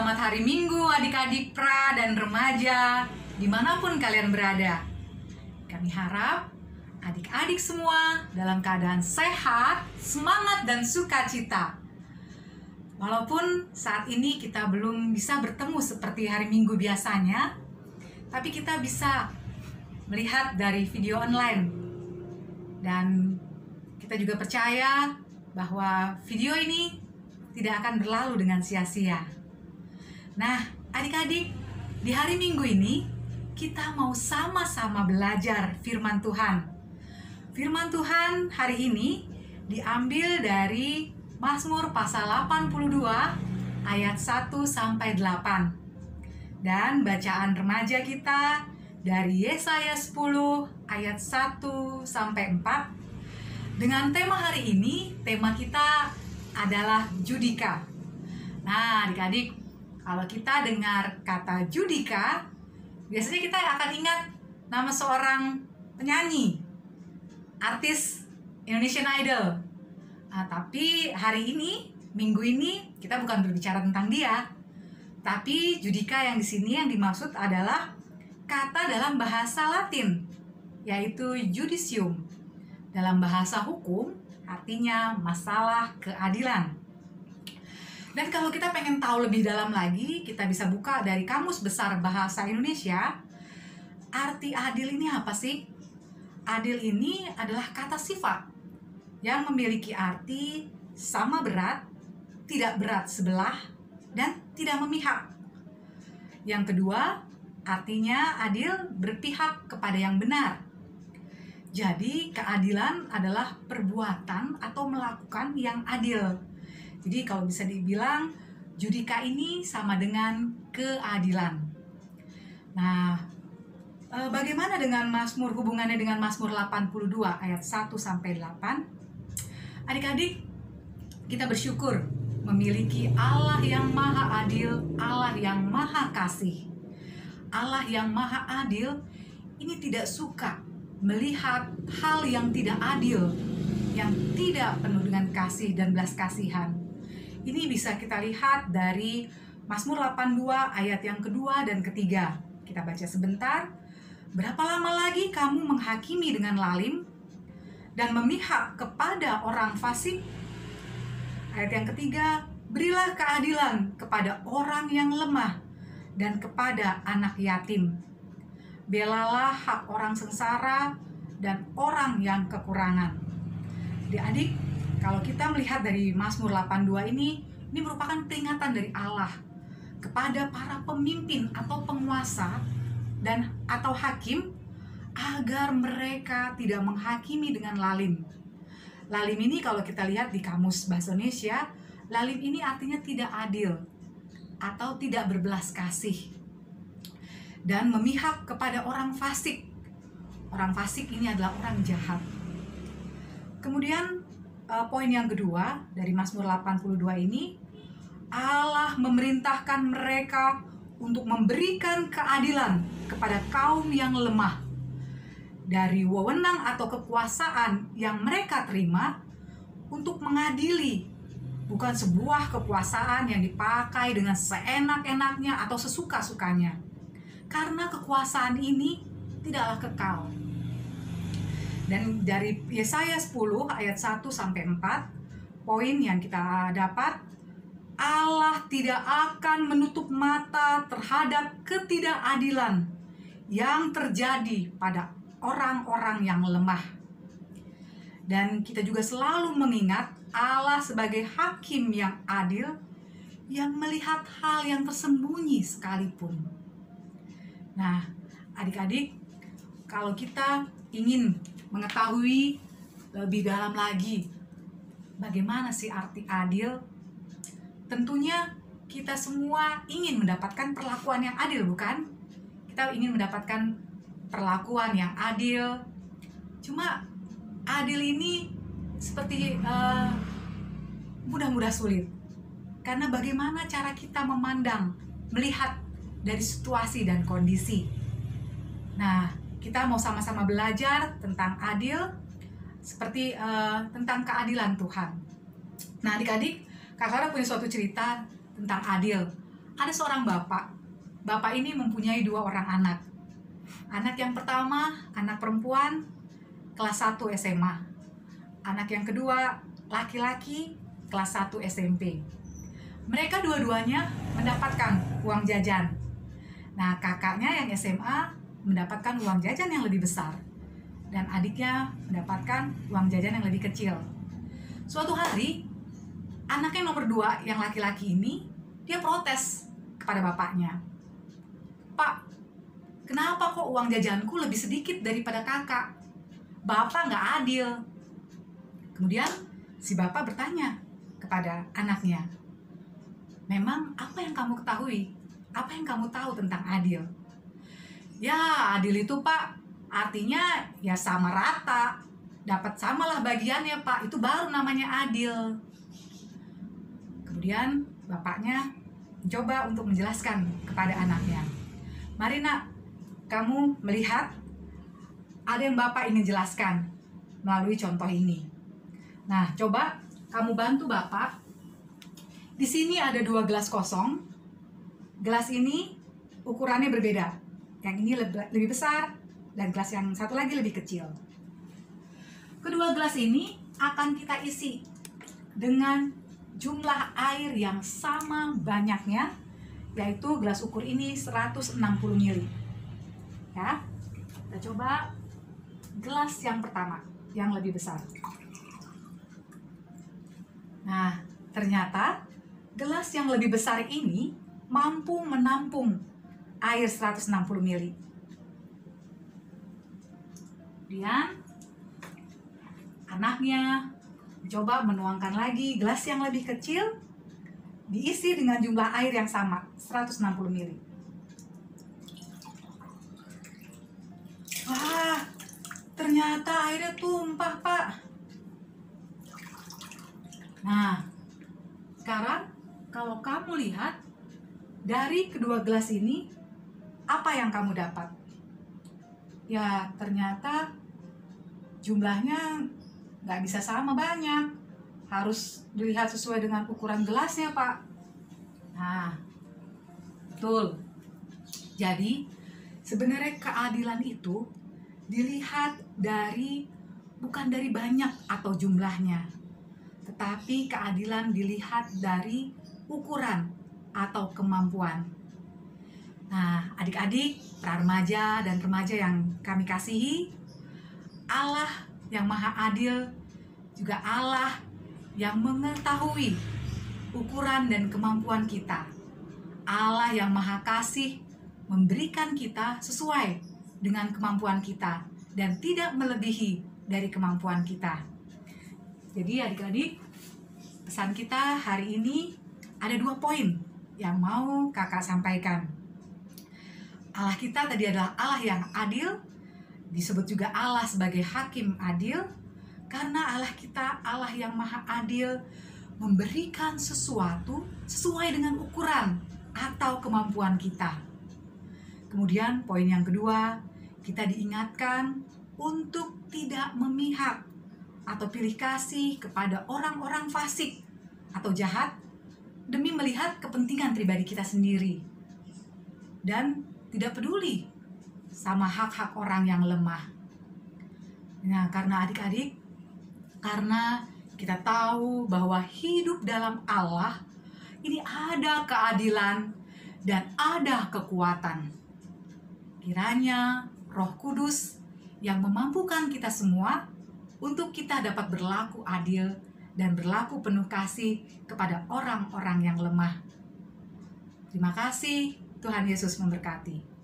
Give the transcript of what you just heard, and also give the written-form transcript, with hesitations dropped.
Selamat hari Minggu adik-adik pra dan remaja dimanapun kalian berada. Kami harap adik-adik semua dalam keadaan sehat, semangat dan sukacita. Walaupun saat ini kita belum bisa bertemu seperti hari Minggu biasanya, tapi kita bisa melihat dari video online. Dan kita juga percaya bahwa video ini tidak akan berlalu dengan sia-sia. Nah, adik-adik, di hari Minggu ini kita mau sama-sama belajar firman Tuhan. Firman Tuhan hari ini diambil dari Mazmur pasal 82 ayat 1 sampai 8. Dan bacaan remaja kita dari Yesaya 10 ayat 1 sampai 4. Dengan tema hari ini, tema kita adalah Judika. Nah, adik-adik, kalau kita dengar kata Judika, biasanya kita akan ingat nama seorang penyanyi, artis Indonesian Idol. Nah, tapi hari ini, minggu ini, kita bukan berbicara tentang dia. Tapi Judika yang di sini yang dimaksud adalah kata dalam bahasa Latin, yaitu judicium. Dalam bahasa hukum, artinya masalah keadilan. Dan kalau kita pengen tahu lebih dalam lagi, kita bisa buka dari Kamus Besar Bahasa Indonesia. Arti adil ini apa sih? Adil ini adalah kata sifat yang memiliki arti sama berat, tidak berat sebelah, dan tidak memihak. Yang kedua, artinya adil berpihak kepada yang benar. Jadi keadilan adalah perbuatan atau melakukan yang adil. Jadi kalau bisa dibilang Judika ini sama dengan keadilan. Nah, bagaimana dengan Mazmur, hubungannya dengan Mazmur 82 ayat 1 sampai 8? Adik-adik, kita bersyukur memiliki Allah yang maha adil, Allah yang maha kasih. Allah yang maha adil ini tidak suka melihat hal yang tidak adil, yang tidak penuh dengan kasih dan belas kasihan. Ini bisa kita lihat dari Mazmur 82 ayat yang kedua dan ketiga. Kita baca sebentar. Berapa lama lagi kamu menghakimi dengan lalim dan memihak kepada orang fasik? Ayat yang ketiga, berilah keadilan kepada orang yang lemah dan kepada anak yatim. Belalah hak orang sengsara dan orang yang kekurangan. Adik-adik, kalau kita melihat dari Mazmur 82 ini merupakan peringatan dari Allah kepada para pemimpin atau penguasa dan atau hakim agar mereka tidak menghakimi dengan lalim. Lalim ini kalau kita lihat di Kamus Bahasa Indonesia, lalim ini artinya tidak adil atau tidak berbelas kasih. Dan memihak kepada orang fasik. Orang fasik ini adalah orang jahat. Kemudian poin yang kedua dari Mazmur 82 ini, Allah memerintahkan mereka untuk memberikan keadilan kepada kaum yang lemah. Dari wewenang atau kekuasaan yang mereka terima untuk mengadili, bukan sebuah kekuasaan yang dipakai dengan seenak-enaknya atau sesuka-sukanya. Karena kekuasaan ini tidaklah kekal. Dan dari Yesaya 10 ayat 1 sampai 4, poin yang kita dapat, Allah tidak akan menutup mata terhadap ketidakadilan yang terjadi pada orang-orang yang lemah. Dan kita juga selalu mengingat Allah sebagai hakim yang adil, yang melihat hal yang tersembunyi sekalipun. Nah, adik-adik, kalau kita ingin mengetahui lebih dalam lagi bagaimana sih arti adil, tentunya kita semua ingin mendapatkan perlakuan yang adil, bukan? Kita ingin mendapatkan perlakuan yang adil. Cuma adil ini seperti mudah-mudah sulit. Karena bagaimana cara kita memandang, melihat dari situasi dan kondisi. Nah, kita mau sama-sama belajar tentang adil, seperti tentang keadilan Tuhan. Nah, adik-adik, kakak punya suatu cerita tentang adil. Ada seorang bapak. Bapak ini mempunyai 2 orang anak. Anak yang pertama, anak perempuan, kelas 1 SMA. Anak yang kedua, laki-laki, kelas 1 SMP. Mereka dua-duanya mendapatkan uang jajan. Nah, kakaknya yang SMA mendapatkan uang jajan yang lebih besar. Dan adiknya mendapatkan uang jajan yang lebih kecil. Suatu hari, anak yang nomor 2, yang laki-laki ini, dia protes kepada bapaknya. "Pak, kenapa kok uang jajanku lebih sedikit daripada kakak? Bapak nggak adil." Kemudian si bapak bertanya kepada anaknya, "Memang apa yang kamu ketahui? Apa yang kamu tahu tentang adil?" "Ya, adil itu, Pak, artinya ya sama rata. Dapat samalah bagiannya, Pak. Itu baru namanya adil." Kemudian bapaknya mencoba untuk menjelaskan kepada anaknya. "Mari nak, kamu melihat ada yang bapak ingin jelaskan melalui contoh ini. Nah, coba kamu bantu bapak. Di sini ada 2 gelas kosong. Gelas ini ukurannya berbeda. Yang ini lebih besar dan gelas yang satu lagi lebih kecil. Kedua gelas ini akan kita isi dengan jumlah air yang sama banyaknya, yaitu gelas ukur ini 160 ml. Ya, kita coba gelas yang pertama, yang lebih besar. Nah, ternyata gelas yang lebih besar ini mampu menampung air 160 ml. Kemudian anaknya coba menuangkan lagi gelas yang lebih kecil, diisi dengan jumlah air yang sama, 160 ml. Wah, ternyata airnya tumpah, Pak. Nah, sekarang kalau kamu lihat dari kedua gelas ini, apa yang kamu dapat? Ya, ternyata jumlahnya nggak bisa sama banyak. Harus dilihat sesuai dengan ukuran gelasnya, Pak. Nah, betul. Jadi, sebenarnya keadilan itu dilihat bukan dari banyak atau jumlahnya, tetapi keadilan dilihat dari ukuran atau kemampuan. Nah, adik-adik, para remaja dan remaja yang kami kasihi, Allah yang Maha Adil juga Allah yang mengetahui ukuran dan kemampuan kita. Allah yang Maha Kasih memberikan kita sesuai dengan kemampuan kita dan tidak melebihi dari kemampuan kita. Jadi adik-adik, pesan kita hari ini ada 2 poin yang mau kakak sampaikan. Allah kita tadi adalah Allah yang adil, disebut juga Allah sebagai hakim adil, karena Allah kita Allah yang maha adil, memberikan sesuatu sesuai dengan ukuran atau kemampuan kita. Kemudian poin yang kedua, kita diingatkan untuk tidak memihak atau pilih kasih kepada orang-orang fasik atau jahat demi melihat kepentingan pribadi kita sendiri, dan tidak peduli sama hak-hak orang yang lemah. Nah, karena adik-adik, karena kita tahu bahwa hidup dalam Allah ini ada keadilan dan ada kekuatan. Kiranya Roh Kudus yang memampukan kita semua untuk kita dapat berlaku adil dan berlaku penuh kasih kepada orang-orang yang lemah. Terima kasih, Tuhan Yesus memberkati.